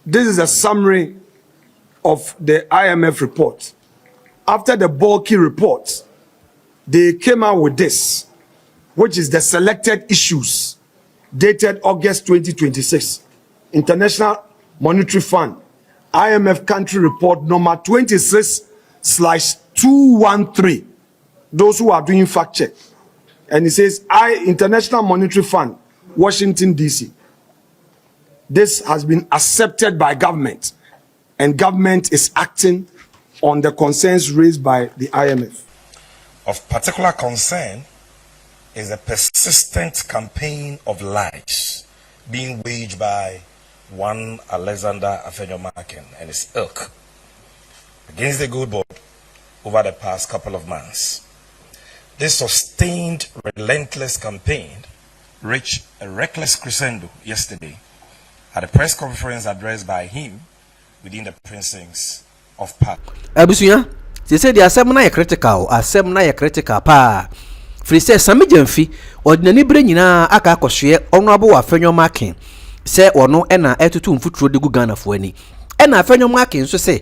This is a summary of the IMF report. After the bulky report, they came out with this, which is the selected issues dated August 2026. International Monetary Fund, IMF country report number 26/213. Those who are doing fact check. And it says, International Monetary Fund, Washington, D.C. This has been accepted by government, and government is acting on the concerns raised by the IMF. Of particular concern is a persistent campaign of lies being waged by one Alexander Afenyo and his ilk against the Gold Board over the past couple of months. This sustained, relentless campaign reached a reckless crescendo yesterday at a press conference addressed by him within the precincts of Park. Abusuya, they say the assembly critical pa. Free say Sammy Gyamfi ordinary brain nyina aka akoswe honorable Afenyo say ono na etutu mfuturo de Ghana fo ani. Na Afenyo nso say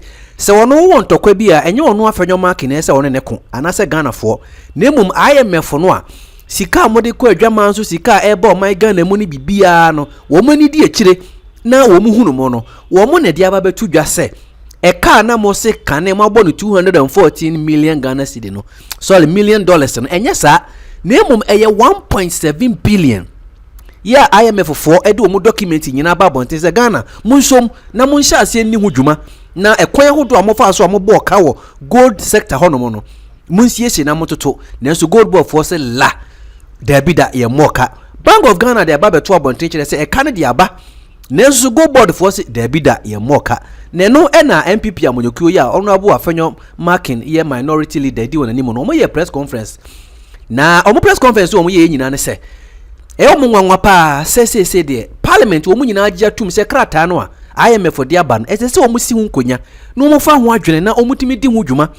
ono won tokwa bi a enye ono Afenyo na say ono ne ko anase Ghana fo na emum IMF no a sika amode ko adwama nso sika eba my Ghana mu ni bibia no wo mani di akire na wo mu hunu mo no wo mo na dia ba betu dwa say eka na mo se kane mo abo no 214 million Ghana cedi no sorry $1 million no enye sa na emum eye 1.7 billion. Yeah, IMF for edu omu document nyina ba bonte se Ghana munsom na munhya ase ni hudwuma na ekwan hodo amofa so amobo ka wo gold sector hono no munsiesie na mototo nanso gold board for se la David ye moka Bank of Ghana de aba beto abonte kire se eka ne de aba nanso gold board for se David ye moka ne no na NPP amonyokuo ya ono abo Afenyo ye minority leader di wona ni mo no mo ye press conference na omo press conference omo ye nyina ne se omunwanwa pa se de parliament wo munyina agya tum se krata no a IMF de aba no se wo musi hu nkonya no mo fa ho adwene na omutimi di hu dwuma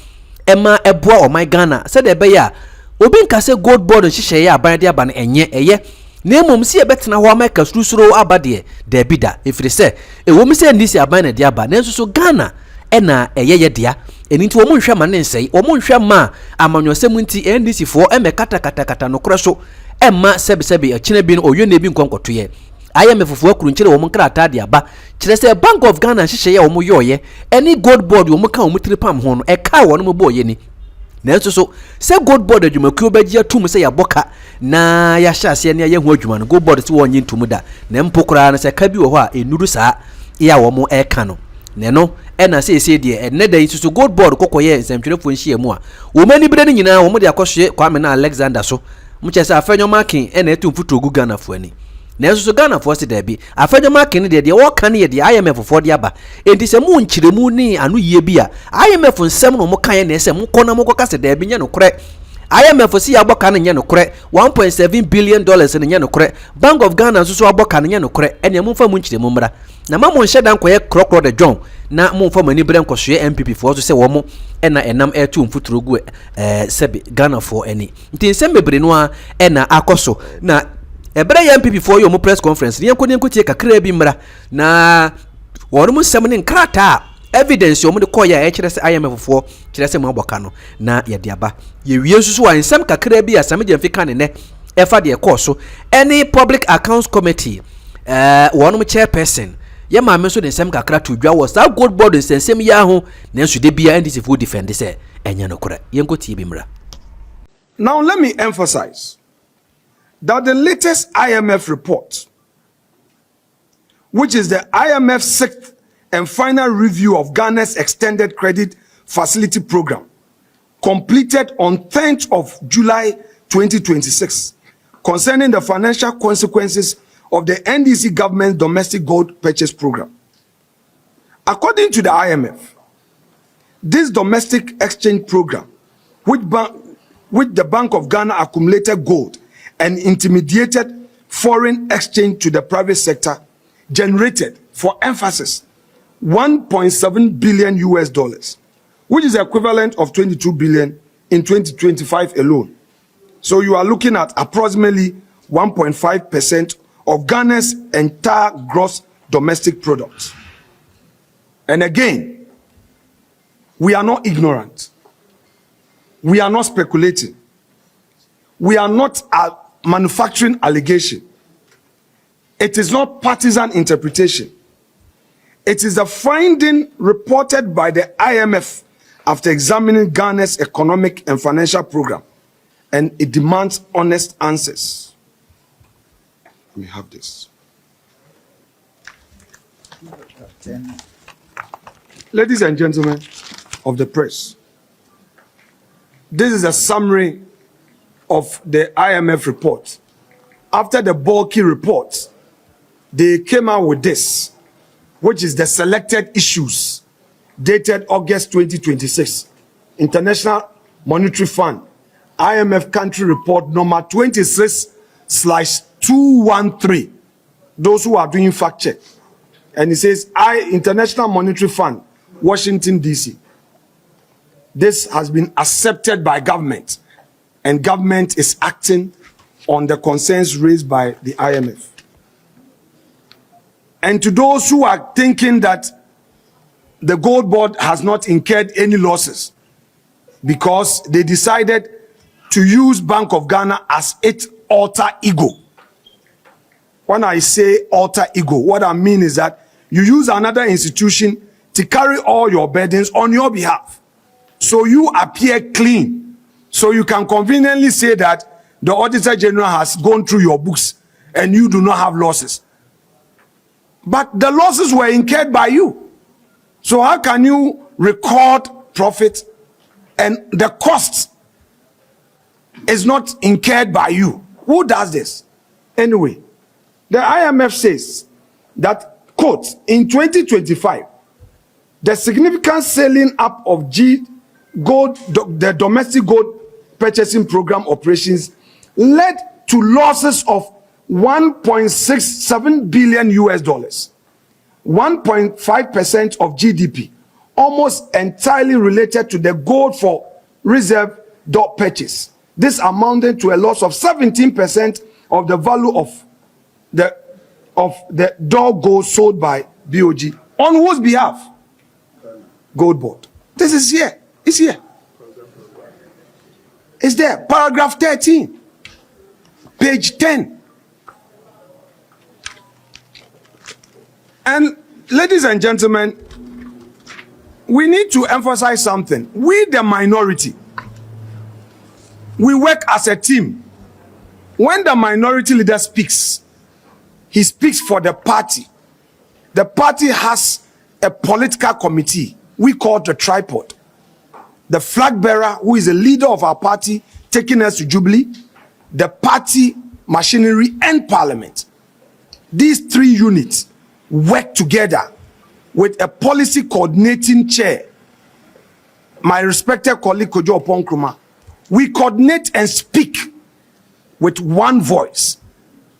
ema eboa o my Ghana se de be ya obi nka se gold board hihye ya aban de aba no enye eye na emom si ebetena ho amaka surusuro aba de bida efiri se wo mu se ndisi aban na de aba na nso Ghana na eye dia enti wo mu nhwa ma ne nsei wo mu nhwa ma amanyosem nti ndisi fo kata no kroso emma sebi achine bi no oyo na bi nkonkoto ye IMF fo akuru nkyere wo mu nkrata de aba kyere se Bank of Ghana hihye ya wo mu yoye any gold board wo mu ka wo mu tripam ho no eka wo no mu boye ni na so se gold board adwumakuo bagia atum se ya boka na ya hyase ne ya hu adwuma no gold board se wo nyi ntum da na mpokura na se ka bi wo ho a enuru saa ya wo mu eka no ne no na se de enne da so gold board kokoye nsɛmtwerefo nhia mu a wo mani bire ni nyina wo mu de akɔhwe Kwame na Alexander so muchesa Afenyo na etu mfuto gu Ghana fo ani na so Ghana fo se da bi Afenyo de wo kan ye de IMF fo de aba enti se mu nkyiremu ni anu yie bi a IMF nsɛm no mo kan na se mo kona mo kokase da bi nya no korɛ IMF si aboka na nya no korɛ 1.7 billion dollars na nya no korɛ Bank of Ghana so aboka na nya no korɛ ene mo fa mu nkyiremu mra na ma mo nhye dan koye krokro de John na mo fa mani bere nkɔhwe NPP fo so se wo mo na enam etu mfuturo gu sebi Ghana fo ani nti nsɛm bebre no a na akoso na ebere ya NPP fo yo mo press conference ne enko tie kakra bi mra na wono mo nsɛm ne nkrata evidence yo mo de koya kyerɛ se IMF fo kyerɛ se mo aboka no na ye de aba ye wie susu wa nsɛm kakra bi a Sammy Gyamfi kan ne efa de ekoso any public accounts committee wono mo chairperson ye ma me so de nsɛm kakra to dwa wo sa gold board nsɛm ya ho na nso de bia ndisi fo defend se enya no kora ye nko tie bi mra. Now let me emphasize that the latest IMF report, which is the IMF's sixth and final review of Ghana's extended credit facility program, completed on 10th of July 2026, concerning the financial consequences of the NDC government's domestic gold purchase program. According to the IMF, this domestic exchange program, which the Bank of Ghana accumulated gold and intermediated foreign exchange to the private sector, generated, for emphasis, $1.7 billion US, which is equivalent of 22 billion in 2025 alone. So you are looking at approximately 1.5% of Ghana's entire gross domestic product. And again, we are not ignorant. We are not speculating. We are not manufacturing allegation. It is not partisan interpretation. It is a finding reported by the IMF after examining Ghana's economic and financial program, and it demands honest answers. We have this. Ladies and gentlemen of the press, this is a summary of the IMF report. After the bulky report, they came out with this, which is the selected issues dated August 2026. International Monetary Fund, IMF country report number 26/213. Those who are doing fact check. And it says, International Monetary Fund, Washington, D.C. This has been accepted by government, and government is acting on the concerns raised by the IMF. And to those who are thinking that the gold board has not incurred any losses because they decided to use Bank of Ghana as its alter ego. When I say alter ego, what I mean is that you use another institution to carry all your burdens on your behalf. So you appear clean. So you can conveniently say that the Auditor General has gone through your books and you do not have losses. But the losses were incurred by you. So how can you record profit and the cost is not incurred by you? Who does this? Anyway, the IMF says that, quote, in 2025, the significant scaling up of the domestic gold purchasing program operations led to losses of $1.67 billion, 1.5% of GDP, almost entirely related to the gold for reserve dot purchase. This amounted to a loss of 17% of the value of the dog gold sold by BOG. On whose behalf? Gold board. This is here. It's here. It's there. Paragraph 13. Page 10. And ladies and gentlemen, we need to emphasize something. We, the minority, we work as a team. When the minority leader speaks, he speaks for the party. The party has a political committee we call the tripod. The flag bearer, who is the leader of our party, taking us to Jubilee, the party machinery, and parliament. These three units work together with a policy coordinating chair, my respected colleague Kojo Oponkruma. We coordinate and speak with one voice.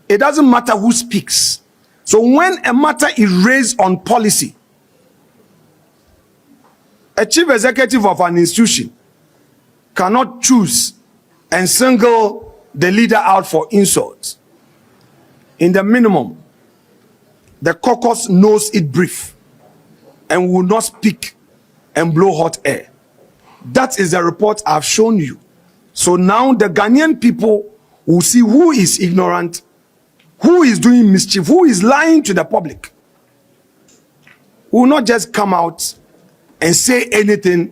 It doesn't matter who speaks. So when a matter is raised on policy, a chief executive of an institution cannot choose and single the leader out for insults. In the minimum, the caucus knows it brief and will not speak and blow hot air. That is the report I've shown you. So now the Ghanaian people will see who is ignorant, who is doing mischief, who is lying to the public. We will not just come out and say anything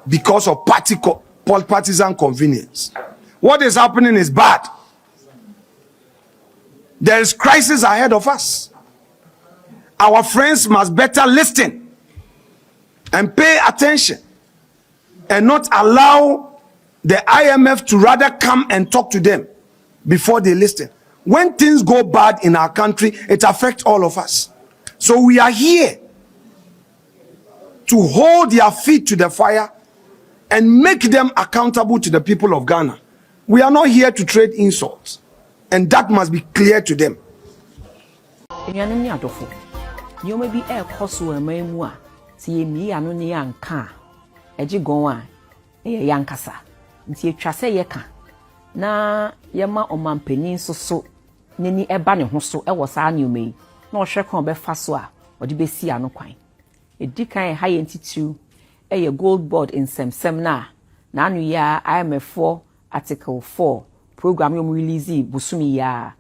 because of partisan convenience. What is happening is bad. There is crisis ahead of us. Our friends must better listen and pay attention and not allow the IMF to rather come and talk to them before they listen. When things go bad in our country, it affects all of us. So we are here to hold their feet to the fire and make them accountable to the people of Ghana. We are not here to trade insults, and that must be clear to them. You may be a cosu and memua, see me and only young car, a jigoa, a yankasa, and see a trase yeka. Na yama o man penin so, nini e bani hoso, e was a new me, no shakon be faswa, or the be see no quine. edi kan high entity gold board in sem na anu ya IMF article 4 program yom release busumi ya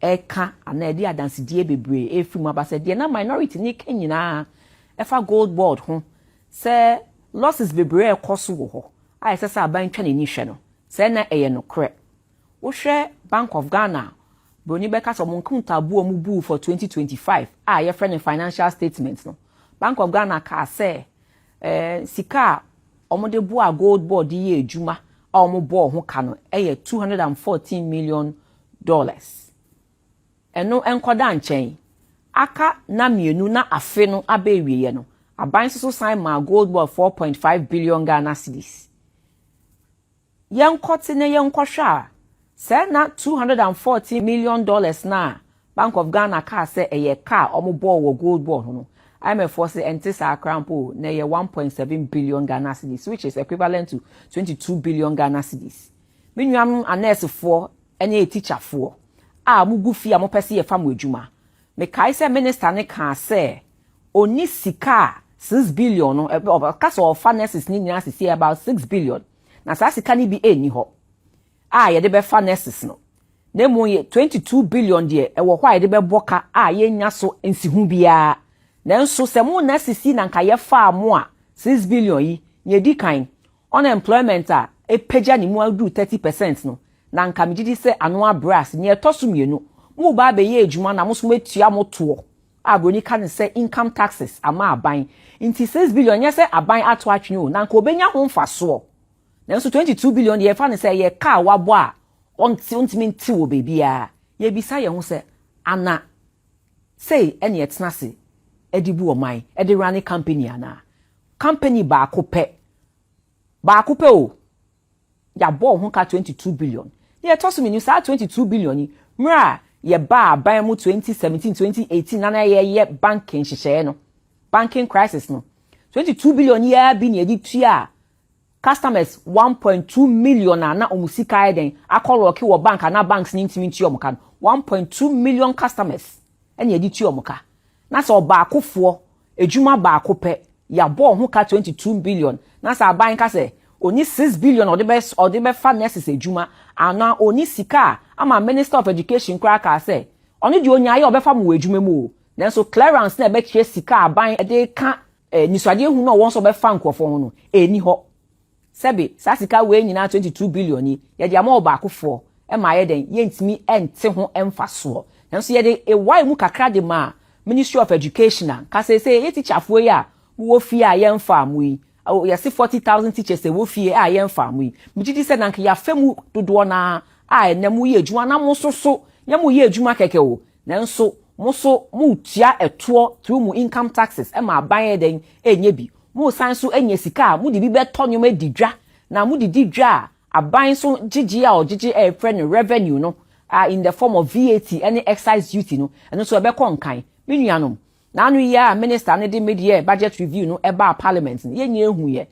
eka ana edi adansidie bebre efiri mu abasade na minority ni kenyina efa gold board ho se losses bebre ekoso wo ho a esesa aban twa ni hwe no se na eye no kre wo hwe Bank of Ghana broni beka so monkum tabu o mu bu for 2025 a ye friend financial statements no Bank of Ghana ka se sika omode bu a gold board ye ejuma a omo bo ho ka no eye $214 million eno enkoda nchen aka na mienu na afe no abewiye no aban so sign ma gold board 4.5 billion Ghana cedis yenkote ne yenkohwa say na $214 million na Bank of Ghana ka say eye ka omo bo wo gold board no IMF say enti sa crampo na ye 1.7 billion Ghana cedis which is equivalent to 22 billion Ghana cedis menuam anese for ene teacher for a mugu fi a mo pese ye fam adwuma me kai say minister ne ka say oni sika 6 billion no ka so finances ni nyina say about 6 billion na sa sika ni bi eni ho a ye de be finances no na mo ye 22 billion de e wo kwa ye de be boka a ye nya so nsihu bia na nso se mo na sisi na nka ye fa mo a 6 billion yi ye di kan unemployment a e peja ni mu adu 30% no na nka migidi se annual brass ni etoso mienu mo ba be ye adwuma na mo so metua mo to a broni ka ne se income taxes ama aban inti 6 billion ye se aban ato atwe o na nka obenya ho mfaso na nso 22 billion ye fa ne se ye ka wabo a ontimi nti wo bebia ye bisa ye ho se ana say ene etena se edibu oman edi run company ana company ba kope o ya bo ho ka 22 billion ye toso menu sa 22 billion ni mra ye ba aban mu 2017 2018 na ye banking hyehyɛ no banking crisis no 22 billion ya bi ne edi tua customers 1.2 million na omusika eden akoloke wo bank na banks ni ntimi tua omuka 1.2 million customers ene edi tua omuka na so ba akofo ejuma ba akope ya bo ho ka 22 billion na sa aban ka se oni 6 billion or the best finances ejuma ana oni sika ama minister of education kra ka say oni di onya ye obefa mo ejuma mu o nanso clearance na be kire sika aban e de ka niswade hu no won so be fa nkofo ho no eni ho sebe sa sika we nyina 22 billion ni ye de ama oba akofo e ma ye den ye ntimi ente ho emfa so nanso ye de e why mu kakra de ma Ministry of Education ka say ye teacher fo ya wo fi a ye mfa mu yi ya see 40,000 teachers wo fie a ye mfa mu yi mjidi se nanka ya femu dodo na a enemu ye adwuma na mo so ye mo ye adwuma keke o nanso mo so mo tia eto through mu income taxes e ma ban eden enye bi mo san so enye sika mo di bi beto nyoma didwa na mo di didwa aban so gigi a o gigi e friend revenue no in the form of VAT any excise duty no eno so be konkan menuanom na anu ya minister ne de media budget review no eba parliament ye nya ehu ye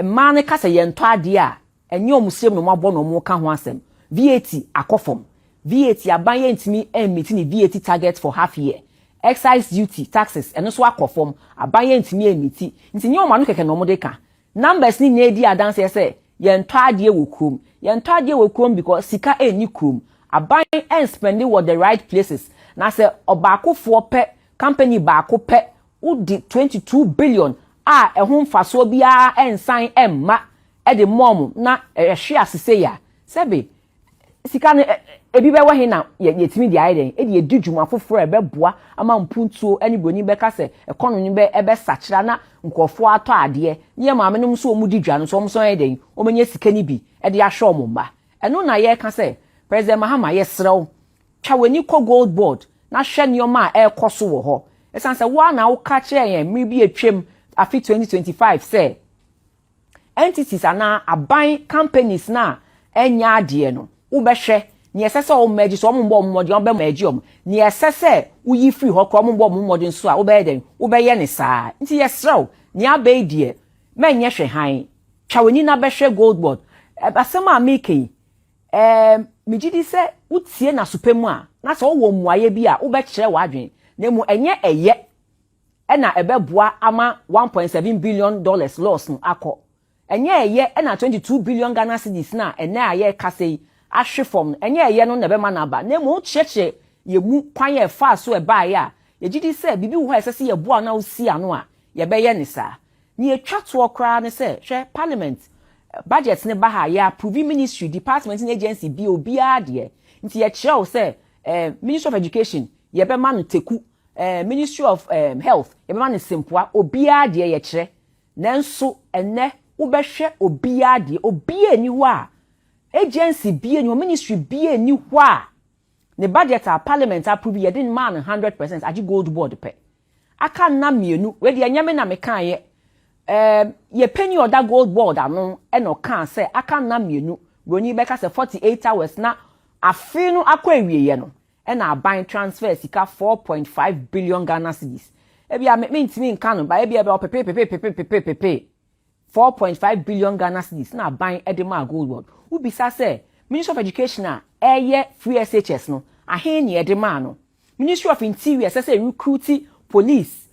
ma ne kasa ye nto ade a enye omusem no mabo no mo ka ho asem VAT akofom VAT aban ye ntimi emiti ni VAT target for half year excise duty taxes eno so akofom aban ye ntimi emiti nti nye omanu keke no mo de ka numbers ni na di adanse ye se ye nto ade wo krom ye nto ade wo krom because sika eni krom aban en spend it the right places na se obakofo pe company ba ko pe udi 22 billion a ehun faso bia ensan emma e de mom na ehwe asese ya sebe sika ne ebi be wahi na yetimi di aiden e de edidwuma foforo ebe boa ama mpuntuo ani broni be ka se economy be ebe sachira na nkofo ato ade ye maame num so omudidwa no so omso eden omenye sika ni bi e de ahwe omba eno na ye ka se president Mahama ye srew twaweni ko gold board na hwe nioma a ekoso wo ho esan se wa na wo ka kire yen mi bi atwem afi 2025 se entities ana aban companies na enya ade no wo be hwe ni esese o maji so ombo mmodi o be maji om ni esese wo yi free ho ko ombo mmodi nso a wo be den wo be ye ne saa nti yesrew ni abai die menye hwe han twaweni na be hwe gold board asema make migidi se utie na supemu a na so wo muaye bi a wo be kire wa adwen na mu enye eye ena ebeboa ama 1.7 billion dollars loss no akọ enye eye ena 22 billion Ghana cedis na ene aye kasei ahwe from enye eye no na be ma na ba na mu cheche ye mu kwan ye fa so e ba ya ye gidi se bibi wo esese ye boa na osi ano a ye be ye ne sa ni etwa to okra ne se hwe parliament budget ne ba ha ya approve ministry department and agency bi obi ade nti ye kire wo se Ministry of Education ye be ma no teku Ministry of Health ye be ma no simpoa obi ade ye kire nanso ene wo be hwe obi ade obi ani ho a agency bi ani ministry bi ani ho a ne budget a parliament approve ye din man 100% agi gold board pe aka na mienu we de anyame na me kan ye ye penny order gold board ano e no kan say aka na mienu broni be ka say 48 hours na afinu akwa ewiye no e na aban transfer sika 4.5 billion Ghana cedis e bia me ntimi nka no ba e bia be pepe 4.5 billion Ghana cedis na aban e de ma gold board ubisa say Ministry of Education a eye free SHS no ahen ne de ma no Ministry of Interior say recruit police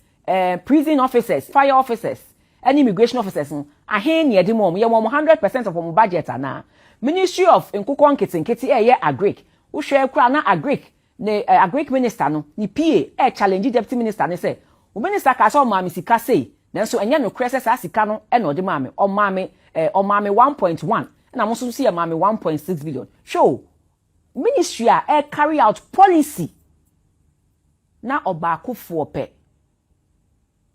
prison officers fire officers and immigration officers no ahen ne de ma ye 100% of our budget ana Ministry of Nkukwo Nketi eye agric wo hwe kura na agric ne agric minister no ni PA challenge deputy minister ne say o minister ka so ma misika say nanso enye no krese sa sika no e no de ma me o ma me 1.1 na mo so see ma me 1.6 billion show ministry a carry out policy na obakofo pe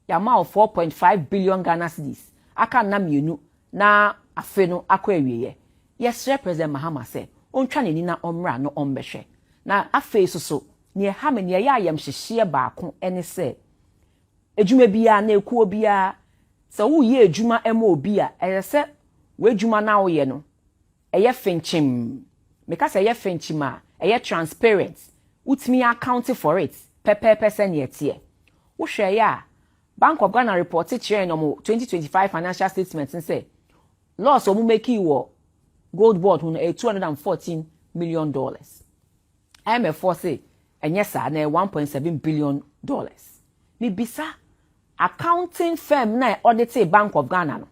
ya ma 4.5 billion Ghana cedis aka na mienu na Afenyo akọ awieye yes President Mahama say ontwa nani na omra no ombehwe na afei so ne ha me ne ya ayam hyehye baako ene say ejuma bia na ekuo bia se wo ye ejuma ema obi a ese we ejuma na wo ye no eye finchim meka say eye finchim a eye transparent utimi account for it percent yetie wo hwe ya Bank of Ghana report chere no 2025 financial statements say loss omu make wo gold board hun $214 million IMF say enye sa na 1.7 billion dollars mi bisa accounting firm na audit Bank of Ghana no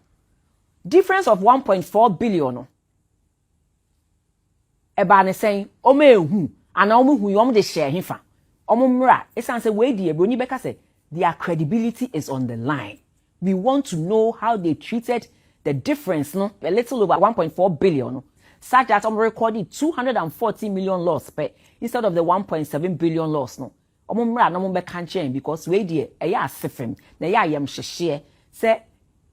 difference of 1.4 billion no eba ne sen omo ehu ana omo hu yom de share hifa omo mra esan say we die broni beka say their credibility is on the line. We want to know how they treated the difference, no, a little over 1.4 billion, no, such that recorded 240 million loss per instead of the 1.7 billion loss, no. Omumra no mbe kanchen because we die eya asefem na ya yam hyehye say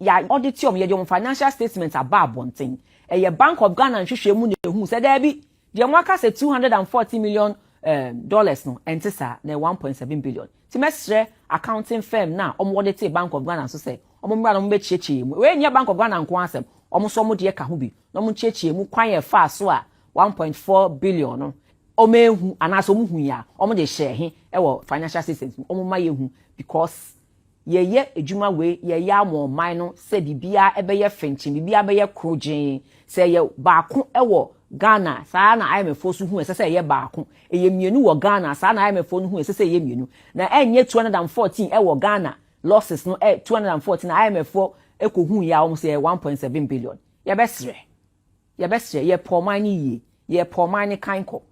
ya audit your financial statements above one thing. Bank of Ghana nhwehwe mu na ehu say there be the mwaka say 240 million dollars no entesa na 1.7 billion. Timestre accounting firm na audit Bank of Ghana so say omumra no mbe chiechie mu we nya Bank of Ghana nko asem so mo de ka ho bi no mo chiechie mu kwan ye fa so a 1.4 billion no omehu anaso muhu ya de share he ewo financial systems omuma yehu because ye ejuma we ye amo man no se bibia ebeye fenchi bibia beye krojin se ye baako ewo Ghana saa na IMF so hu se ye baako eye mienu wo Ghana saa na IMF no hu se ye mienu na enye 214 ewo Ghana losses no 214 na IMF ekohu ya se 1.7 billion ye besre ye pomani yi ye pomani kanko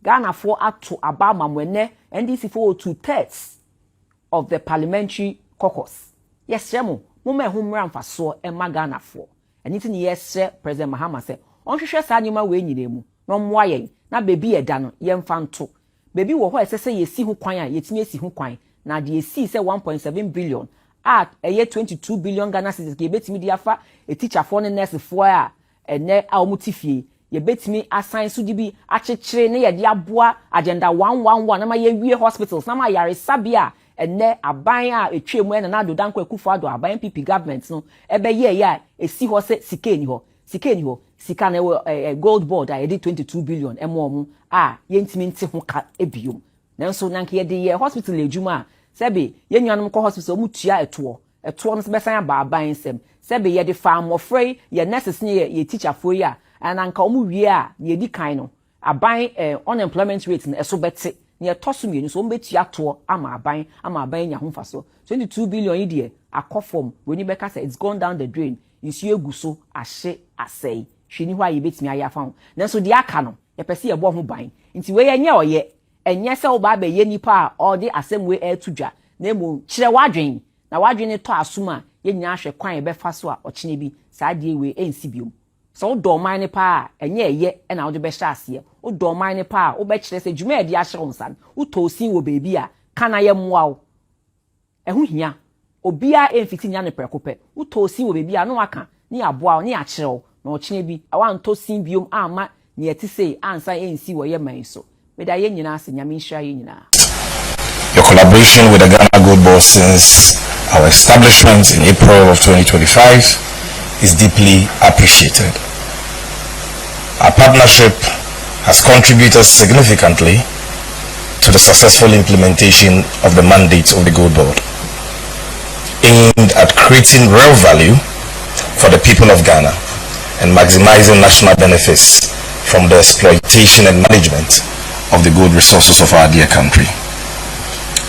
Ghana for ato abama mwene NDC for 2/3 of the parliamentary caucus. Yes, Remo, mumma humra mfaso emma Ghana for. Anything yes, President Mahama say, on hwehwe sa nyuma we nyine mu, no mwa yen, na baby eda no yemfa nto. Baby wo ho ese yesi ho kwan a yetimi esi ho kwan, na de esi se 1.7 billion at eye 22 billion Ghana cedis ke betimi di afa a teacher for ne nurse for a ene a omutifie. Ye betimi assign so dibi achechire ne ye de aboa agenda 111 na ma ye wie hospitals na ma yare sabia ene aban a etwemu ene na adodan kwa kufu ado aban NPP government no ebe ye ya esi ho se sikeni ho sika na gold board a ye 22 billion emo a ye ntimi nte ho ka ebiom nanso nanke ye de ye hospital ejuma sebe ye nyanom ko hospital mu tua eto no se besan aba aban sem sebe ye de farm ofrey ye nurses ne ye teacher for ya and anka omu wie a ye di kan no aban unemployment rate na eso bete ne toso mienu so mbetua to ama aban nya ho faso 22 billion yi de akofom woni beka say it's gone down the drain nsu egu so ahye asai hwini ho aye betimi aye afa ho nanso de aka no ye pese ye bo ho ban nti we ye nye oye enye se wo ba be ye nipa a odi asem we etudwa na emu kire wadwen na wadwen to asuma ye nya ahwe kwan ye be fa so a ochine bi saa de we ensi biom so do man ne pa enye eye na wo de be hya ase wo do man ne pa wo be kire se dwuma e de ahye wonsan wo tosin wo beebi a kana ye moa wo ehu hia obia emfiti nya ne prekope wo tosin wo beebi a no aka ni aboa wo ni akire wo na ochine bi awan tosin biom ama ni etise ansa ensi wo ye man so me da ye nyina ase nyame nhia ye nyina. Your collaboration with the Ghana Gold Board since our establishment in April of 2025 is deeply appreciated. Our partnership has contributed significantly to the successful implementation of the mandate of the Gold Board, aimed at creating real value for the people of Ghana and maximizing national benefits from the exploitation and management of the gold resources of our dear country.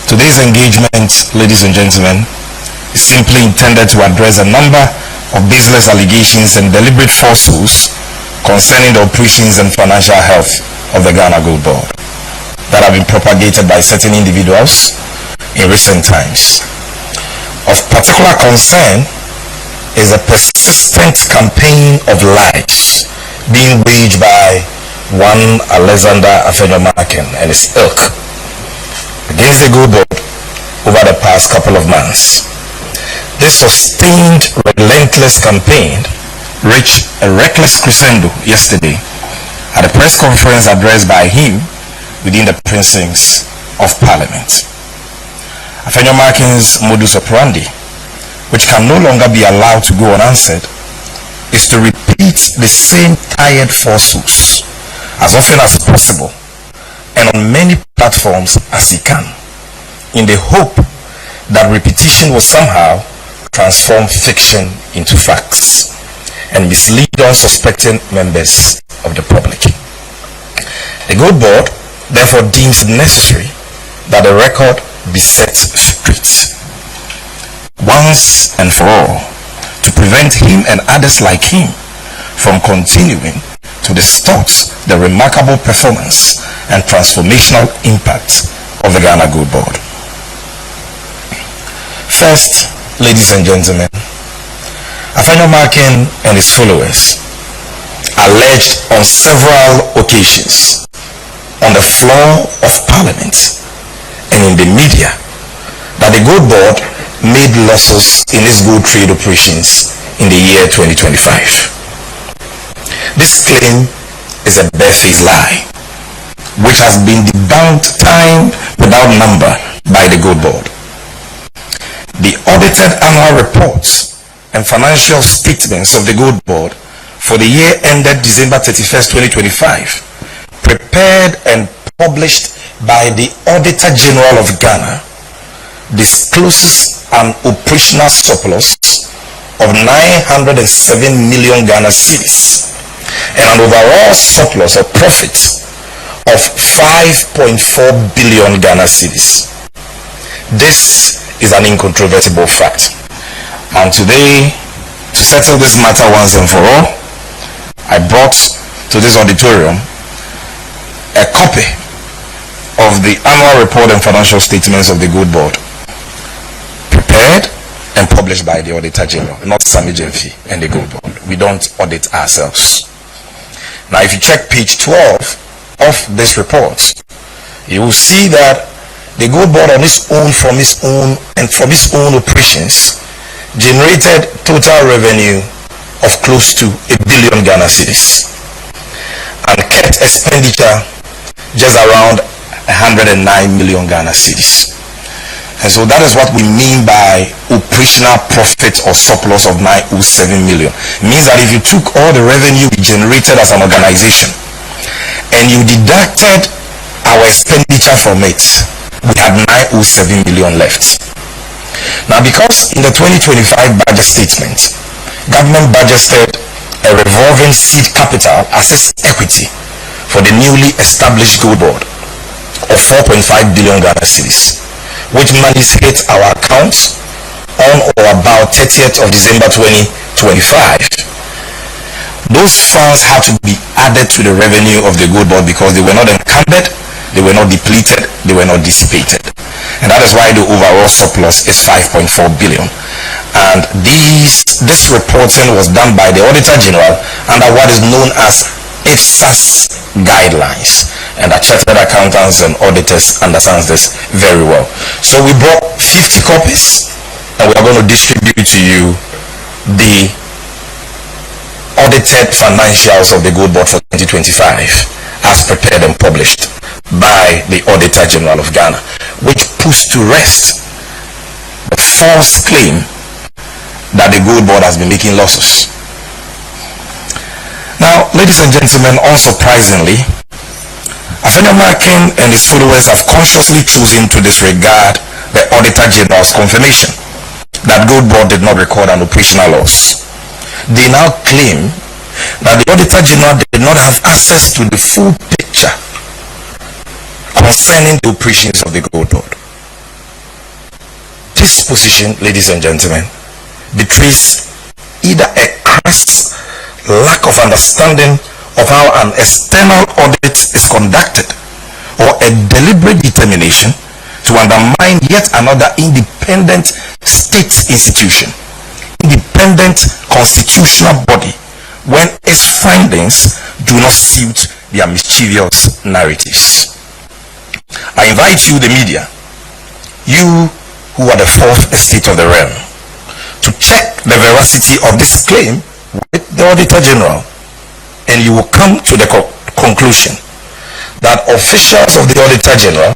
Today's engagement, ladies and gentlemen, is simply intended to address a number of baseless allegations and deliberate falsehoods concerning the operations and financial health of the Ghana Gold Board that have been propagated by certain individuals in recent times. Of particular concern is a persistent campaign of lies being waged by one Afenyo and his ilk against the Gold Board over the past couple of months. This sustained, relentless campaign reached a reckless crescendo yesterday at a press conference addressed by him within the precincts of Parliament. Afenyo modus operandi, which can no longer be allowed to go unanswered, is to repeat the same tired falsehoods as often as possible and on many platforms as he can, in the hope that repetition will somehow transform fiction into facts and mislead unsuspecting members of the public. The Gold Board therefore deems it necessary that the record be set straight once and for all to prevent him and others like him from continuing to distort the remarkable performance and transformational impact of the Ghana Gold Board. First, ladies and gentlemen, Afenyo and his followers alleged on several occasions on the floor of Parliament and in the media that the Gold Board made losses in its gold trade operations in the year 2025. This claim is a barefaced lie, which has been debunked time without number by the Gold Board. The audited annual reports and financial statements of the Gold Board for the year ended December 31st, 2025, prepared and published by the Auditor General of Ghana, discloses an operational surplus of 907 million Ghana cedis and an overall surplus of profit of 5.4 billion Ghana cedis. This is an incontrovertible fact. And today, to settle this matter once and for all, I brought to this auditorium a copy of the annual report and financial statements of the Gold Board, prepared and published by the Auditor General, not Sammy Gyamfi and the Gold Board. We don't audit ourselves. Now, if you check page 12 of this report, you will see that the Gold Board on its own, from its own operations, generated total revenue of close to 1 billion Ghana cedis and kept expenditure just around 109 million Ghana cedis. And so that is what we mean by operational profit or surplus of 907 million. It means that if you took all the revenue we generated as an organization and you deducted our expenditure from it, we had 907 million left. Now, because in the 2025 budget statement, government budgeted a revolving seed capital as its equity for the newly established Gold Board of 4.5 billion Ghana cedis, which monies hit our accounts on or about 30th of December 2025. Those funds had to be added to the revenue of the gold board because they were not encumbered, they were not depleted, they were not dissipated. And that is why the overall surplus is 5.4 billion. And this reporting was done by the Auditor General under what is known as IFSA's guidelines. And the Chartered Accountants and Auditors understands this very well. So we brought 50 copies and we are going to distribute to you the audited financials of the Gold Board for 2025 as prepared and published by the Auditor General of Ghana, which puts to rest the false claim that the Gold Board has been making losses. Now, ladies and gentlemen, unsurprisingly, Afenyo and his followers have consciously chosen to disregard the Auditor General's confirmation that Gold Board did not record an operational loss. They now claim that the Auditor General did not have access to the full picture concerning the operations of the Gold Board. This position, ladies and gentlemen, betrays either a crass lack of understanding of how an external audit is conducted or a deliberate determination to undermine yet another independent state institution, independent constitutional body, when its findings do not suit their mischievous narratives. I invite you, the media, you who are the fourth estate of the realm, to check the veracity of this claim with the Auditor General, and you will come to the conclusion that officials of the Auditor General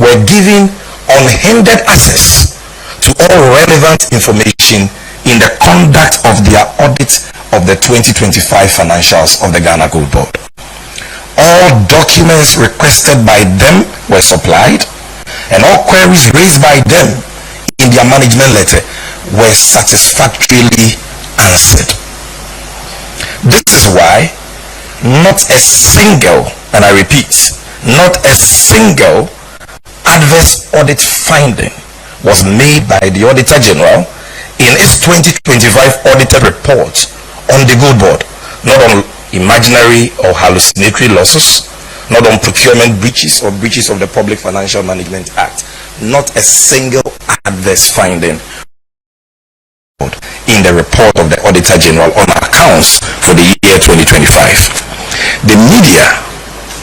were given unhindered access to all relevant information in the conduct of their audit of the 2025 financials of the Ghana Gold Board. All documents requested by them were supplied, and all queries raised by them in their management letter were satisfactorily answered. This is why not a single, and I repeat, not a single adverse audit finding was made by the Auditor General in its 2025 audited report on the Gold Board, not on imaginary or hallucinatory losses, not on procurement breaches or breaches of the Public Financial Management Act. Not a single adverse finding in the report of the Auditor General on accounts for the year 2025. The media,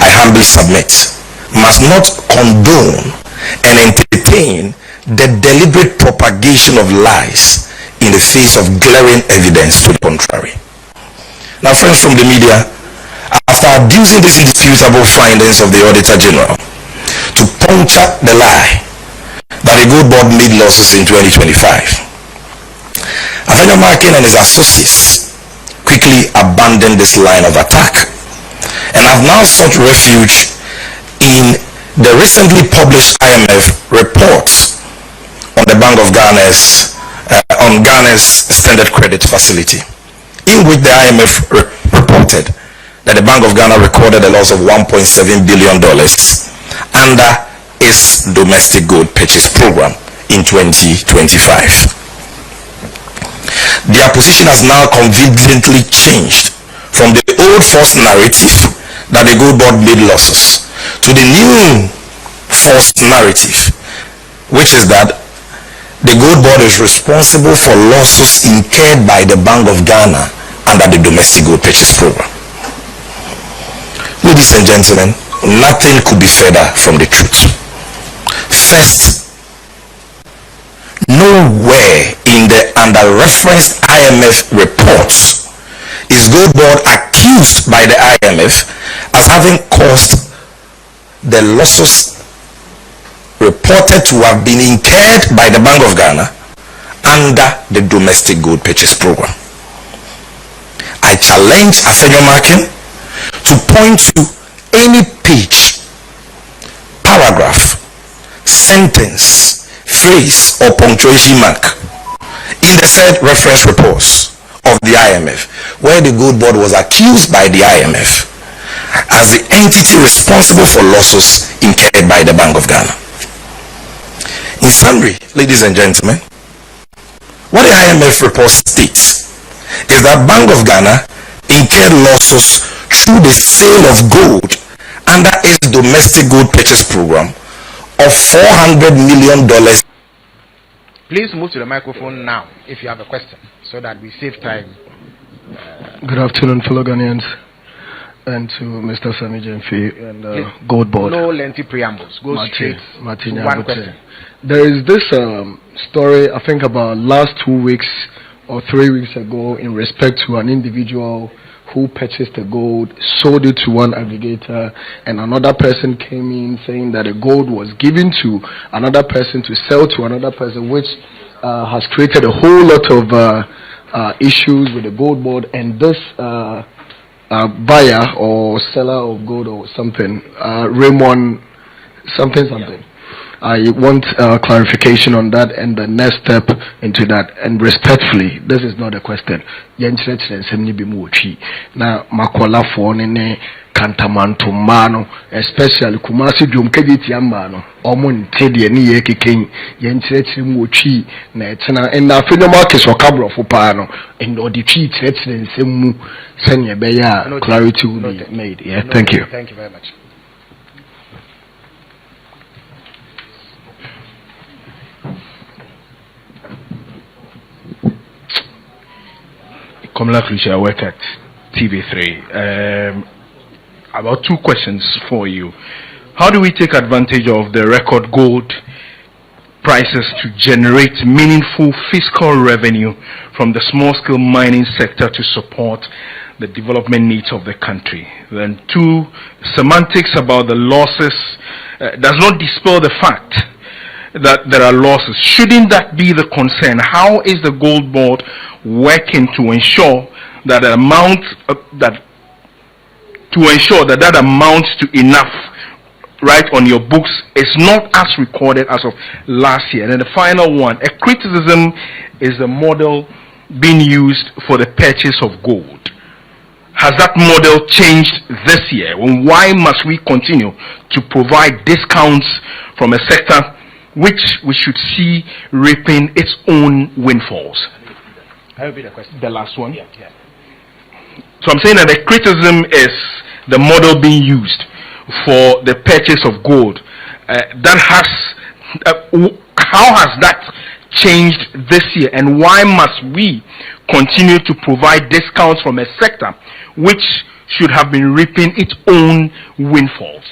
I humbly submit, must not condone and entertain the deliberate propagation of lies in the face of glaring evidence to the contrary. Now, friends from the media, after abusing these indisputable findings of the Auditor General to puncture the lie that the Gold Board made losses in 2025, Afenyo and his associates quickly abandoned this line of attack and have now sought refuge in the recently published IMF reports on the Bank of Ghana's on Ghana's extended credit facility, in which the IMF reported that the Bank of Ghana recorded a loss of $1.7 billion under its domestic gold purchase program in 2025. Their position has now conveniently changed from the old false narrative that the Gold Board made losses to the new false narrative, which is that the Gold Board is responsible for losses incurred by the Bank of Ghana under the domestic gold purchase program. Ladies and gentlemen, nothing could be further from the truth. First, nowhere in the under-referenced IMF reports is Gold Board accused by the IMF as having caused the losses reported to have been incurred by the Bank of Ghana under the domestic gold purchase program. I challenge Afenyo to point to any page, paragraph, sentence, phrase, or punctuation mark in the said reference reports of the IMF where the Gold Board was accused by the IMF as the entity responsible for losses incurred by the Bank of Ghana. In summary, ladies and gentlemen, what the IMF report states is that Bank of Ghana incurred losses through the sale of gold under its domestic gold purchase program of $400 million. Please move to the microphone now if you have a question so that we save time. Good afternoon, fellow Ghanaians, and to Mr. Sammy Gyamfi and Gold Board. No lengthy preambles. Go straight to one question. There is this story, I think about last 2 weeks or 3 weeks ago, in respect to an individual who purchased the gold, sold it to one aggregator, and another person came in saying that the gold was given to another person to sell to another person, which has created a whole lot of issues with the Gold Board and this buyer or seller of gold or something, Raymond something. I want clarification on that and the next step into that. And respectfully, this is not a question. Now, makola for ne kantamanto mano, especially kumasi jumkediti yamano, omon tedi ni yeki king, yenchrechi muchi, netana, and Afenyo markets or cabro for pano, and or the cheat and semu, senya beya, clarity will be made. Yeah, thank you. Thank you very much. Kamala Krisha, I work at TV3. About 2 questions for you. How do we take advantage of the record gold prices to generate meaningful fiscal revenue from the small-scale mining sector to support the development needs of the country? Then 2, semantics about the losses does not dispel the fact that there are losses. Shouldn't that be the concern? How is the Gold Board working to ensure that the amount that amounts to enough right on your books is not as recorded as of last year? And then the final one, a criticism is the model being used for the purchase of gold. Has that model changed this year? Why must we continue to provide discounts from a sector which we should see reaping its own windfalls? I'll repeat the question. The last one? Yeah. So I'm saying that the criticism is the model being used for the purchase of gold. How has that changed this year, and why must we continue to provide discounts from a sector which should have been reaping its own windfalls?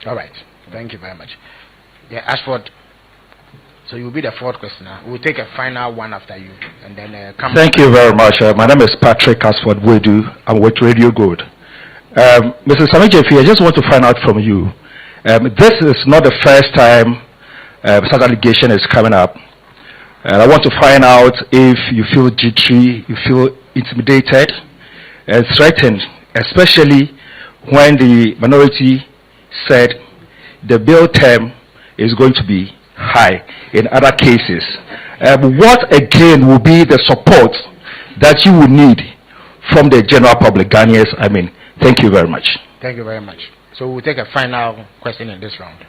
All right. Thank you very much. Yeah, Ashford. So you'll be the 4th questioner. We'll take a final one after you, and then come. Thank you very much. My name is Patrick Ashford Wedu. I'm with Radio Gold. Mr. Sammy Gyamfi, I just want to find out from you. This is not the first time such allegation is coming up. And I want to find out if you feel jittery, you feel intimidated, and threatened, especially when the minority said the bill term is going to be high in other cases. What again will be the support that you will need from the general public, Ghanaians? Thank you very much. Thank you very much. So we'll take a final question in this round.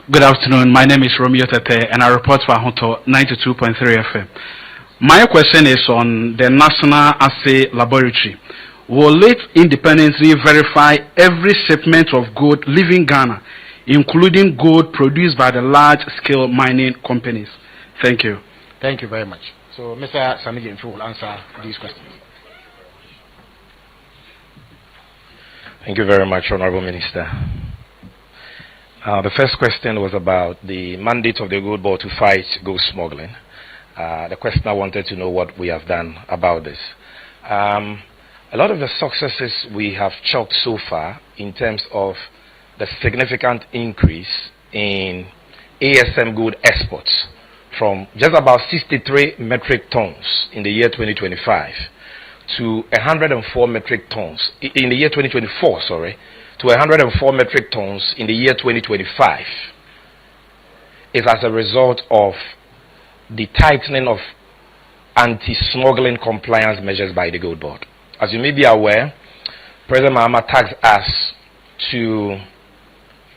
Good afternoon. My name is Romeo Tete, and I report for Ahonto 92.3 FM. My question is on the National Assay Laboratory. Will it independently verify every shipment of gold leaving Ghana, including gold produced by the large-scale mining companies? Thank you. Thank you very much. So Mr. Sammy Gyamfi will answer these questions. Thank you very much, Honorable Minister. The first question was about the mandate of the Gold Board to fight gold smuggling. The questioner wanted to know what we have done about this. A lot of the successes we have chalked so far in terms of the significant increase in ASM gold exports from just about 63 metric tons in the year 2025 to 104 metric tons in the year 2024, to 104 metric tons in the year 2025 is as a result of the tightening of anti-smuggling compliance measures by the Gold Board. As you may be aware, President Mahama tasked us to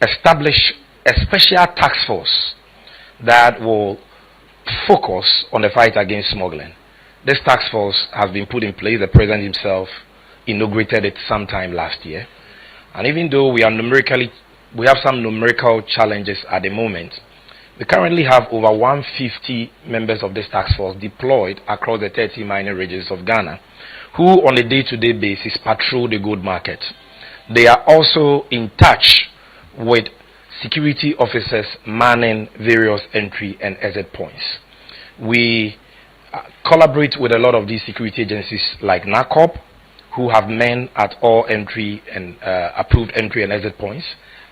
establish a special task force that will focus on the fight against smuggling. This task force has been put in place. The president himself inaugurated it sometime last year. And even though we have some numerical challenges at the moment, we currently have over 150 members of this task force deployed across the 30 mining regions of Ghana, who on a day-to-day basis patrol the gold market. They are also in touch with security officers manning various entry and exit points. We collaborate with a lot of these security agencies like NACOP, who have men at all entry and approved entry and exit points,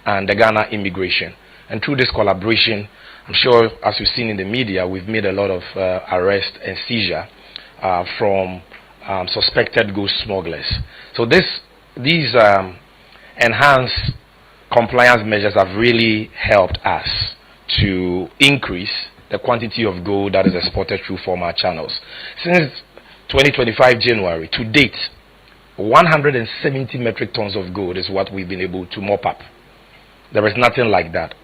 and the Ghana Immigration. And through this collaboration, I'm sure, as you've seen in the media, we've made a lot of arrest and seizure from suspected gold smugglers. So these enhanced compliance measures have really helped us to increase the quantity of gold that is exported through formal channels. Since 2025 January to date, 170 metric tons of gold is what we've been able to mop up. There is nothing like that.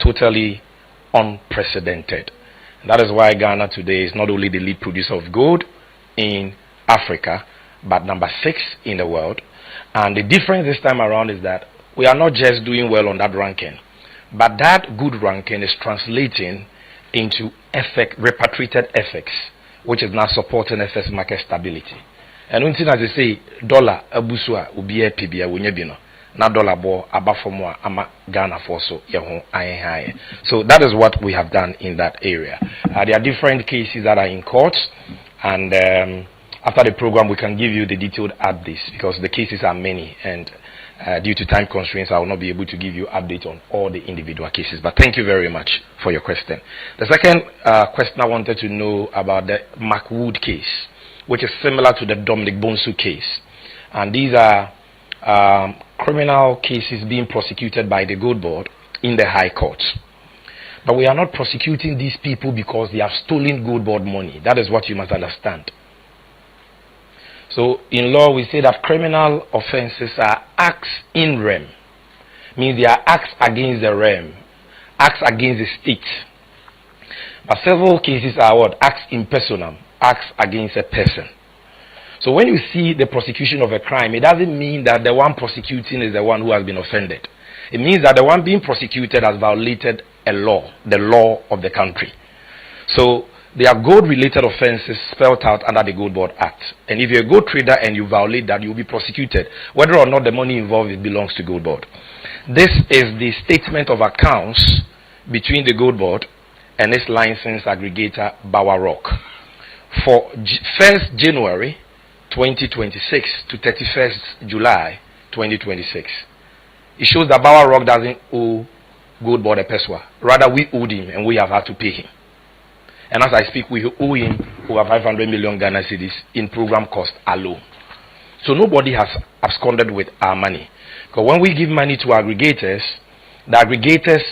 Totally unprecedented. That is why Ghana today is not only the lead producer of gold in Africa, but number 6 in the world. And the difference this time around is that we are not just doing well on that ranking, but that good ranking is translating into repatriated FX, which is now supporting FX market stability. And one thing, as I say, dollar abusua ubiye pibia wunyebino na dollar bo abafomwa ama Ghana foso yehon aye. So that is what we have done in that area. There are different cases that are in court, and after the program we can give you the detailed updates because the cases are many, and due to time constraints I will not be able to give you update on all the individual cases. But thank you very much for your question. The second question I wanted to know about the McWood case, which is similar to the Dominic Bonsu case. And these are criminal cases being prosecuted by the Gold Board in the High Court. But we are not prosecuting these people because they have stolen Gold Board money. That is what you must understand. So in law we say that criminal offenses are acts in rem. Means they are acts against the rem, acts against the state. But several cases are what? Acts in personam, acts against a person. So when you see the prosecution of a crime, it doesn't mean that the one prosecuting is the one who has been offended. It means that the one being prosecuted has violated a law, the law of the country. So there are gold-related offenses spelled out under the Gold Board Act. And if you're a gold trader and you violate that, you'll be prosecuted, whether or not the money involved it belongs to Gold Board. This is the statement of accounts between the Gold Board and its license aggregator, Bower Rock. For 1st January 2026 to 31st July 2026. It shows that Bower Rock doesn't owe Gold Board a peswa. Rather, we owed him and we have had to pay him. And as I speak, we owe him over 500 million Ghana cedis in program cost alone. So nobody has absconded with our money. Because when we give money to aggregators, the aggregators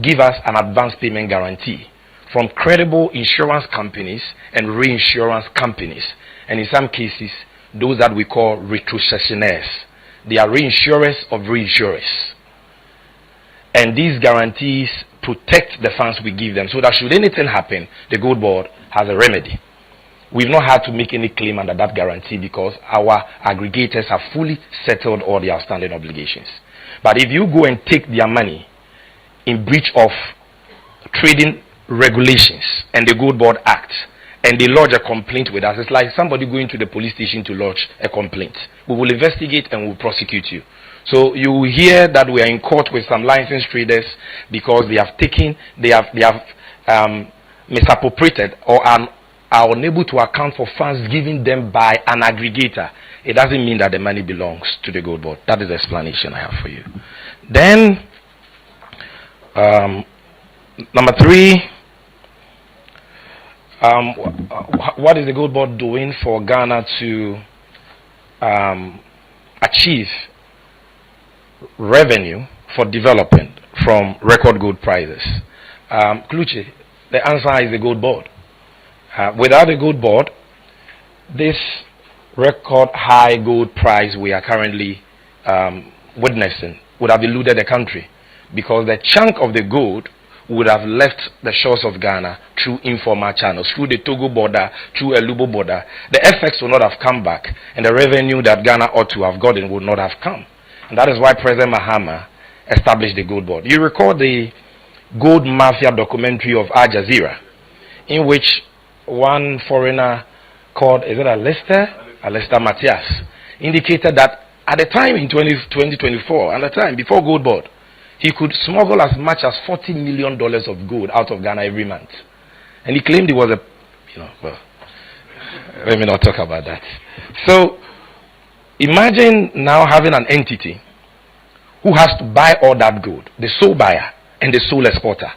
give us an advance payment guarantee from credible insurance companies and reinsurance companies. And in some cases, those that we call retrocessionaires. They are reinsurers of reinsurers. And these guarantees protect the funds we give them so that should anything happen, the Gold Board has a remedy. We've not had to make any claim under that guarantee because our aggregators have fully settled all the outstanding obligations. But if you go and take their money in breach of trading regulations and the Gold Board Act, and they lodge a complaint with us, it's like somebody going to the police station to lodge a complaint. We will investigate and we will prosecute you. So you will hear that we are in court with some licensed traders because they have misappropriated or are unable to account for funds given them by an aggregator. It doesn't mean that the money belongs to the Gold Board. That is the explanation I have for you. Then, number 3, what is the Gold Board doing for Ghana to achieve revenue for development from record gold prices? Kluche, the answer is the Gold Board. Without the Gold Board, this record high gold price we are currently witnessing would have eluded the country, because the chunk of the gold would have left the shores of Ghana through informal channels, through the Togo border, through a Lubo border. The effects would not have come back, and the revenue that Ghana ought to have gotten would not have come. And that is why President Mahama established the Gold Board. You recall the Gold Mafia documentary of Al Jazeera, in which one foreigner called, is it Alistair Matthias, indicated that at the time in 2024, at the time before Gold Board, he could smuggle as much as $40 million of gold out of Ghana every month. And he claimed he was well, let me not talk about that. So, imagine now having an entity who has to buy all that gold, the sole buyer and the sole exporter.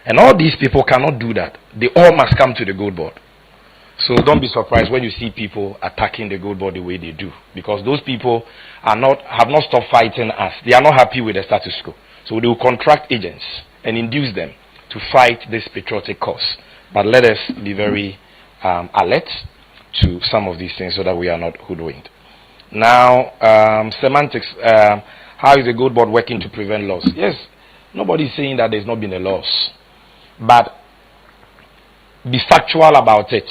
And all these people cannot do that. They all must come to the Gold Board. So don't be surprised when you see people attacking the Gold Board the way they do, because those people have not stopped fighting us. They are not happy with the status quo. So they will contract agents and induce them to fight this patriotic cause. But let us be very alert to some of these things so that we are not hoodwinked. Now, semantics. How is the Gold Board working to prevent loss? Yes, nobody is saying that there's not been a loss. But be factual about it.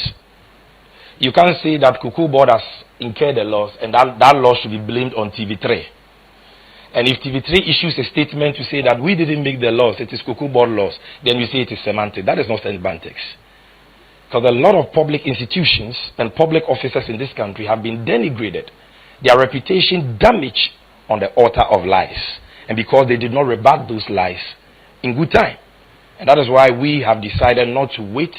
You can't say that Cocoa Board has incurred a loss and that loss should be blamed on TV3. And if TV3 issues a statement to say that we didn't make the loss, it is Cocoa Board loss, then we say it is semantic. That is not semantics. Because a lot of public institutions and public officers in this country have been denigrated, their reputation damaged on the altar of lies. And because they did not rebut those lies in good time. And that is why we have decided not to wait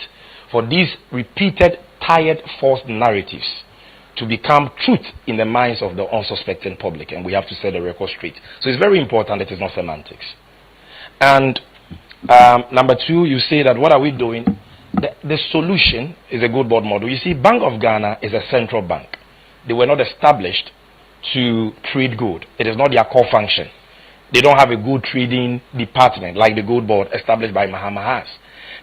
for these repeated, tired, false narratives to become truth in the minds of the unsuspecting public. And we have to set the record straight. So it's very important that it is not semantics. And number two, you say that what are we doing? The solution is a Gold Board model. You see, Bank of Ghana is a central bank. They were not established to trade gold. It is not their core function. They don't have a gold trading department like the Gold Board established by Mahama has.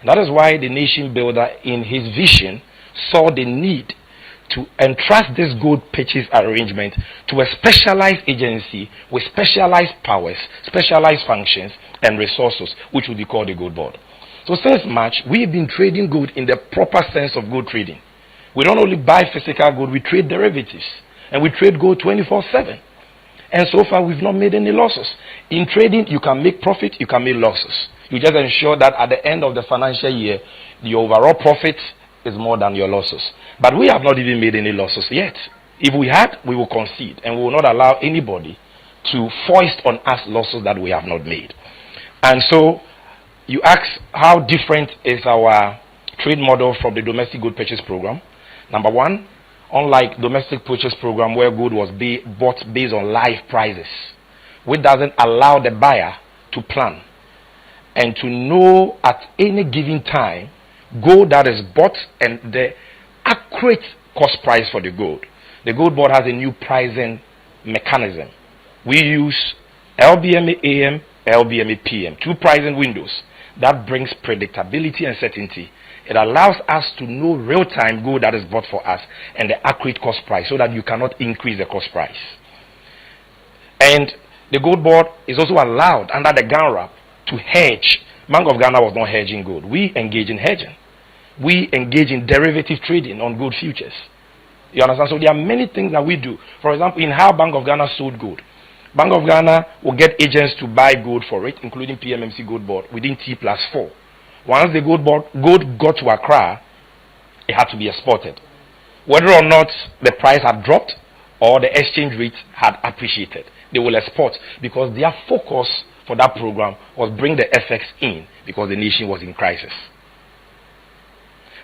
And that is why the nation builder in his vision saw the need to entrust this gold purchase arrangement to a specialized agency with specialized powers, specialized functions and resources, which would be called the Gold Board. So since March, we've been trading gold in the proper sense of gold trading. We don't only buy physical gold, we trade derivatives. And we trade gold 24/7. And so far, we've not made any losses. In trading, you can make profit, you can make losses. You just ensure that at the end of the financial year, the overall profit is more than your losses. But we have not even made any losses yet. If we had, we will concede. And we will not allow anybody to foist on us losses that we have not made. And so, you ask how different is our trade model from the domestic gold purchase program. Number one, unlike domestic purchase program where gold was bought based on live prices, which doesn't allow the buyer to plan and to know at any given time gold that is bought and the accurate cost price for the gold. The Gold Board has a new pricing mechanism. We use LBMA AM, LBMA PM, two pricing windows that brings predictability and certainty. It allows us to know real-time gold that is bought for us and the accurate cost price so that you cannot increase the cost price. And the Gold Board is also allowed under the GANRAP to hedge. Bank of Ghana was not hedging gold. We engage in hedging. We engage in derivative trading on gold futures. You understand? So there are many things that we do. For example, in how Bank of Ghana sold gold. Bank of Ghana will get agents to buy gold for it, including PMMC Gold Board, within T+4. Once the gold got to Accra, it had to be exported. Whether or not the price had dropped or the exchange rate had appreciated, they will export because their focus for that program was bring the FX in because the nation was in crisis.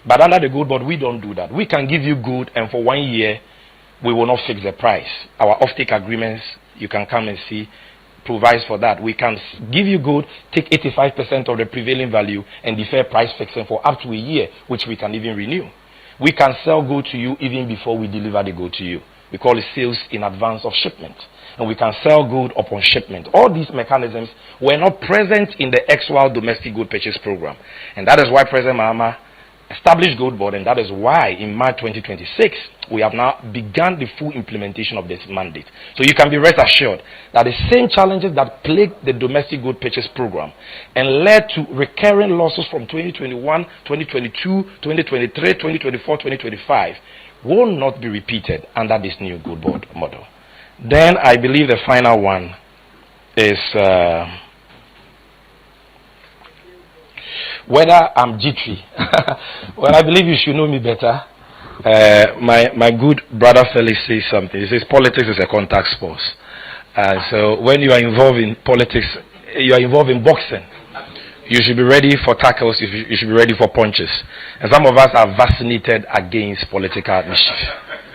But under the Gold Board, we don't do that. We can give you gold and for 1 year, we will not fix the price. Our offtake agreements, you can come and see, provides for that. We can give you gold, take 85% of the prevailing value and defer price fixing for up to a year, which we can even renew. We can sell gold to you even before we deliver the gold to you. We call it sales in advance of shipment. And we can sell gold upon shipment. All these mechanisms were not present in the actual domestic gold purchase program. And that is why President Mahama established Gold Board, and that is why in March 2026 we have now begun the full implementation of this mandate. So you can be rest assured that the same challenges that plagued the domestic gold purchase program and led to recurring losses from 2021, 2022, 2023, 2024, 2025 will not be repeated under this new Gold Board model. Then I believe the final one is whether I'm jittery. Well, I believe you should know me better. My good brother Felix says something. He says politics is a contact sport. So when you are involved in politics, you are involved in boxing. You should be ready for tackles. You should be ready for punches. And some of us are vaccinated against political mischief.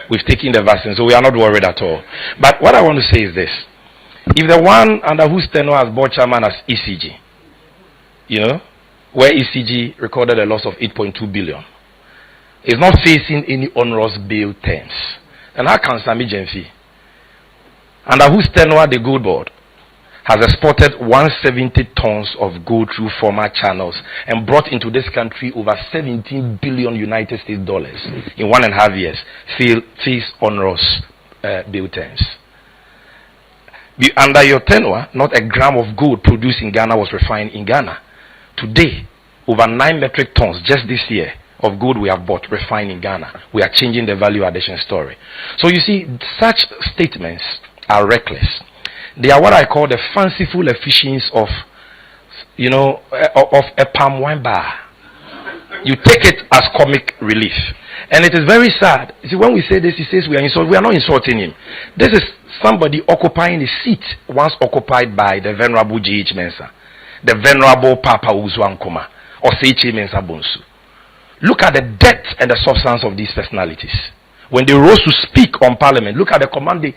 We've taken the vaccine, so we are not worried at all. But what I want to say is this. If the one under whose tenure has board chairman as ECG, you know, where ECG recorded a loss of 8.2 billion, is not facing any onerous bail terms, and how can Sammy Gyamfi, under whose tenure the Gold Board has exported 170 tons of gold through former channels and brought into this country over 17 billion United States dollars in 1.5 years, face onerous bail terms? Under your tenure, not a gram of gold produced in Ghana was refined in Ghana. Today, over 9 metric tons just this year of gold we have bought refined in Ghana. We are changing the value addition story. So you see, such statements are reckless. They are what I call the fanciful efficiencies of, you know, of a palm wine bar. You take it as comic relief. And it is very sad. You see, when we say this, he says we are not insulting him. This is somebody occupying a seat once occupied by the Venerable G.H. Mensah, the Venerable Papa Uzu Ankoma, or Seiche Mensah Bonsu. Look at the depth and the substance of these personalities. When they rose to speak on Parliament, look at the command they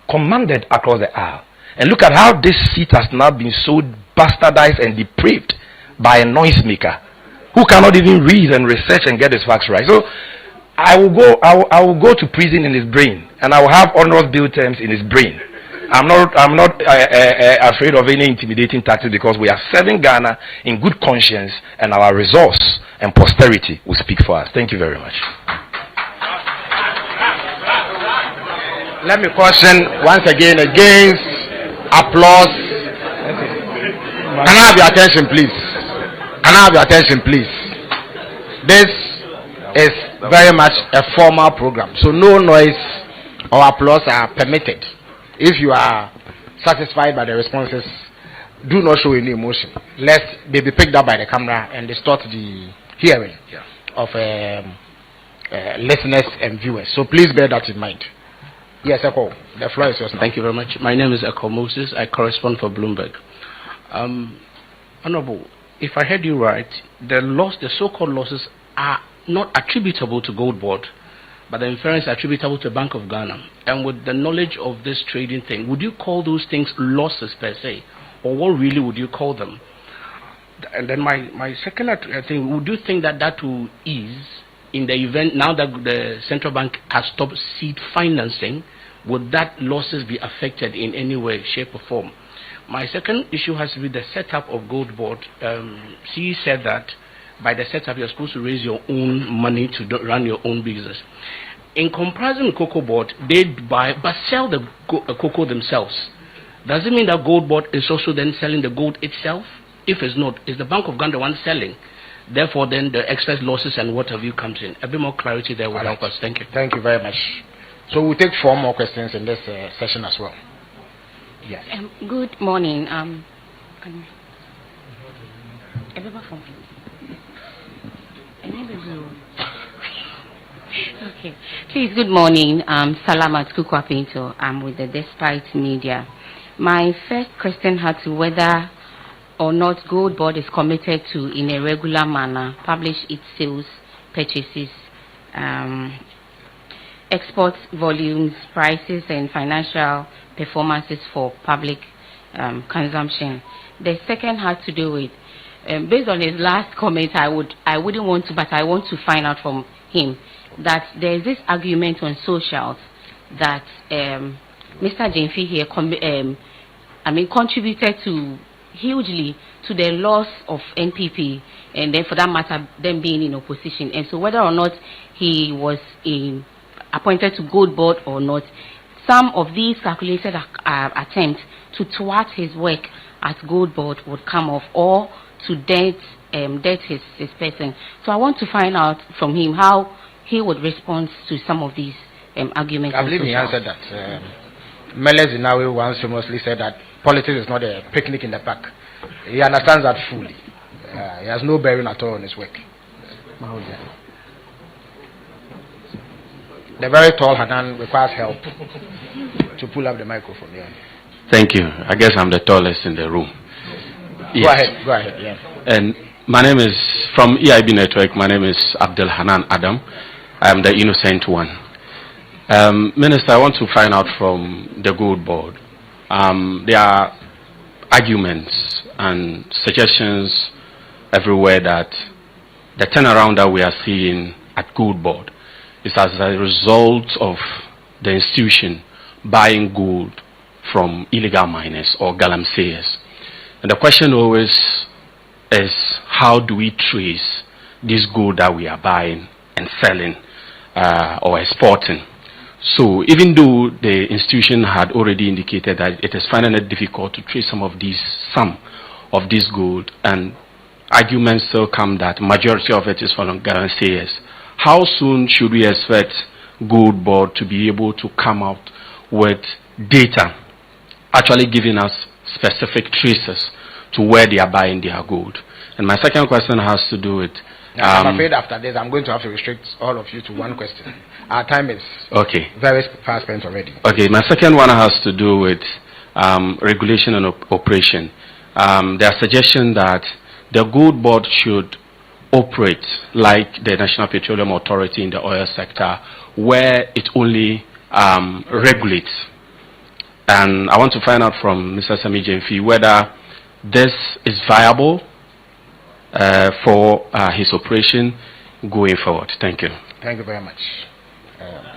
commanded across the aisle. And look at how this seat has now been so bastardized and depraved by a noisemaker who cannot even read and research and get his facts right. So I will go to prison in his brain, and I will have onerous bill terms in his brain. I'm not afraid of any intimidating tactics, because we are serving Ghana in good conscience, and our resource and posterity will speak for us. Thank you very much. Let me caution once again against applause. Can I have your attention, please? Can I have your attention, please? This is very much a formal program, so no noise or applause are permitted. If you are satisfied by the responses, do not show any emotion, lest they be picked up by the camera and distort the hearing of listeners and viewers. So please bear that in mind. Yes, Echo, the floor is yours now. Thank you very much. My name is Echo Moses. I correspond for Bloomberg. Honorable, if I heard you right, the so-called losses are not attributable to Gold Board, but the inference attributable to Bank of Ghana. And with the knowledge of this trading thing, would you call those things losses per se, or what really would you call them? And then my second thing, would you think that will ease in the event now that the central bank has stopped seed financing? Would that losses be affected in any way, shape, or form? My second issue has to be the setup of Gold Board. CE said that by the setup, you're supposed to raise your own money to run your own business. In comparison with Cocoa Board, they buy but sell the cocoa themselves. Does it mean that Gold Board is also then selling the gold itself? If it's not, is the Bank of Ghana the one selling? Therefore, then the excess losses and what have you comes in. A bit more clarity there will help us. Thank you. Thank you very much. So we'll take 4 more questions in this session as well. Yes. Good morning. Okay. Please, good morning. Salamat Kukwa Pinto. I'm with the Despite Media. My first question had to whether or not Gold Board is committed to, in a regular manner, publish its sales, purchases, export volumes, prices, and financial performances for public consumption. The second had to do with, based on his last comment, I wouldn't want to, but I want to find out from him that there is this argument on socials that Mr. Gyamfi here contributed to hugely to the loss of NPP, and then for that matter, them being in opposition. And so whether or not he was appointed to Gold Board or not, some of these calculated attempts to thwart his work at Gold Board would come off, or to dent his person. So I want to find out from him how he would respond to some of these arguments. I believe he answered that. Meles Inawe once famously said that politics is not a picnic in the park. He understands that fully. He has no bearing at all on his work. The very tall Hanan requires help to pull up the microphone. Yeah. Thank you. I guess I'm the tallest in the room. Yes. Go ahead. Yeah. And my name is, from EIB Network, my name is Abdul Hanan Adam. I am the innocent one. Minister, I want to find out from the Gold Board. There are arguments and suggestions everywhere that the turnaround that we are seeing at Gold Board is as a result of the institution buying gold from illegal miners or galamseyers. And the question always is, how do we trace this gold that we are buying and selling or exporting? So even though the institution had already indicated that it is finding it difficult to trace some of this gold, and arguments still come that majority of it is from galamseyers, how soon should we expect Gold Board to be able to come out with data actually giving us specific traces to where they are buying their gold? And my second question has to do with... I'm afraid after this I'm going to have to restrict all of you to one question. Our time is very fast spent already. Okay, my second one has to do with regulation and operation. There are suggestions that the Gold Board should operate like the National Petroleum Authority in the oil sector, where it only regulates. And I want to find out from Mr. Sammy Gyamfi whether this is viable for his operation going forward. Thank you. Thank you very much.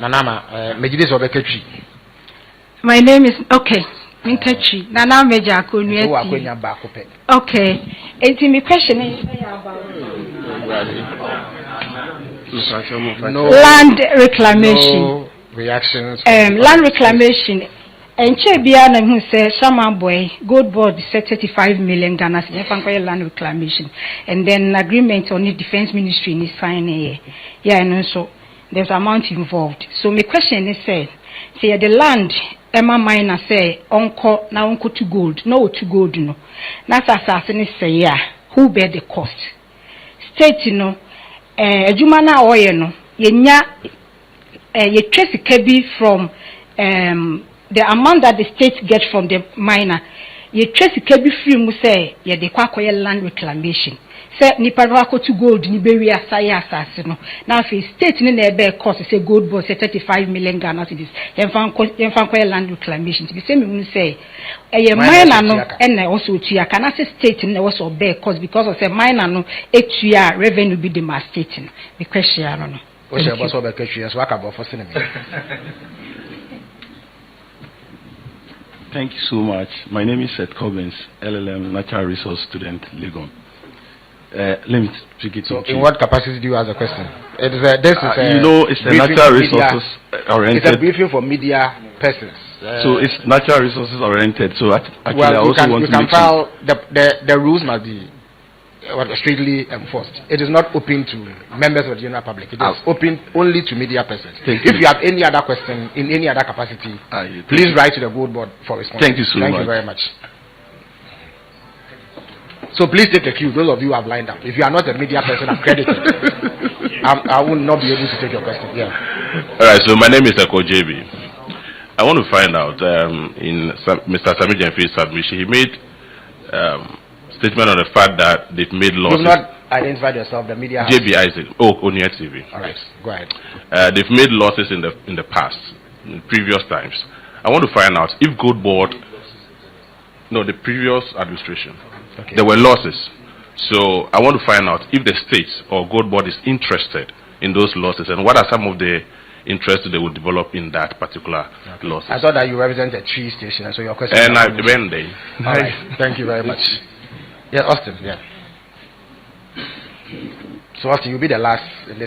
Nanama, Mejidis Obeketri. My name is Minkechi. Nana Meja Kunyeti. Okay. And my question is land reclamation. No reactions. Land reclamation. And Chebiana who says Shaman Boy, Gold Board set 35 million Ghana land reclamation. And then agreement on the Defense Ministry in signing. Yeah, and also there's amount involved. So my question is say the land Emma Miner say uncle to gold. No to gold no. That's assassin say yeah. Who bear the cost? State no Jumana oil no ye trace kebi from the amount that the state gets from the miner, you trace it can be free, say, yeah, the Quakoya land reclamation. Say, Niparako to gold, Niberia, Saya Sassino. Now, if a state in the bear cost, say gold boss, 35 million Ghana cities, Yanfankoya land reclamation. To the same, we say, a miner no, and also to ya can say state in the also bear cost because of a miner no, 8 year revenue be demonstrating. The question, I don't know. What's your boss over country as work about for cinema? Thank you so much. My name is Seth Cobbins, LLM Natural Resource Student, Legon. Let me speak it. So, in what capacity do you ask a question? It is it's a natural resources oriented. It's a briefing for media persons. So it's natural resources oriented. So actually, I also want to make file the rules must be strictly enforced. It is not open to members of the general public. It is open only to media persons. If you have any other question in any other capacity, please write to the Gold Board for response. Thank you so much. Thank you very much. So please take a cue, those of you who have lined up. If you are not a media person accredited, I will not be able to take your question. Yeah. All right. So my name is Eko JB. I want to find out in Mr. Sammy Gyamfi's submission, he made statement on the fact that they've made losses. You've not identified yourself, the media house. JB Isaac. On your TV. All right, go ahead. They've made losses in the past, in previous times. I want to find out if Gold Board, the previous administration, there were losses. So I want to find out if the state or Gold Board is interested in those losses and what are some of the interests they will develop in that particular losses. I thought that you represent a tree station, and so your question. And I went there. All right, thank you very much. Yeah, Austin. Yeah. So Austin, you'll be the last in this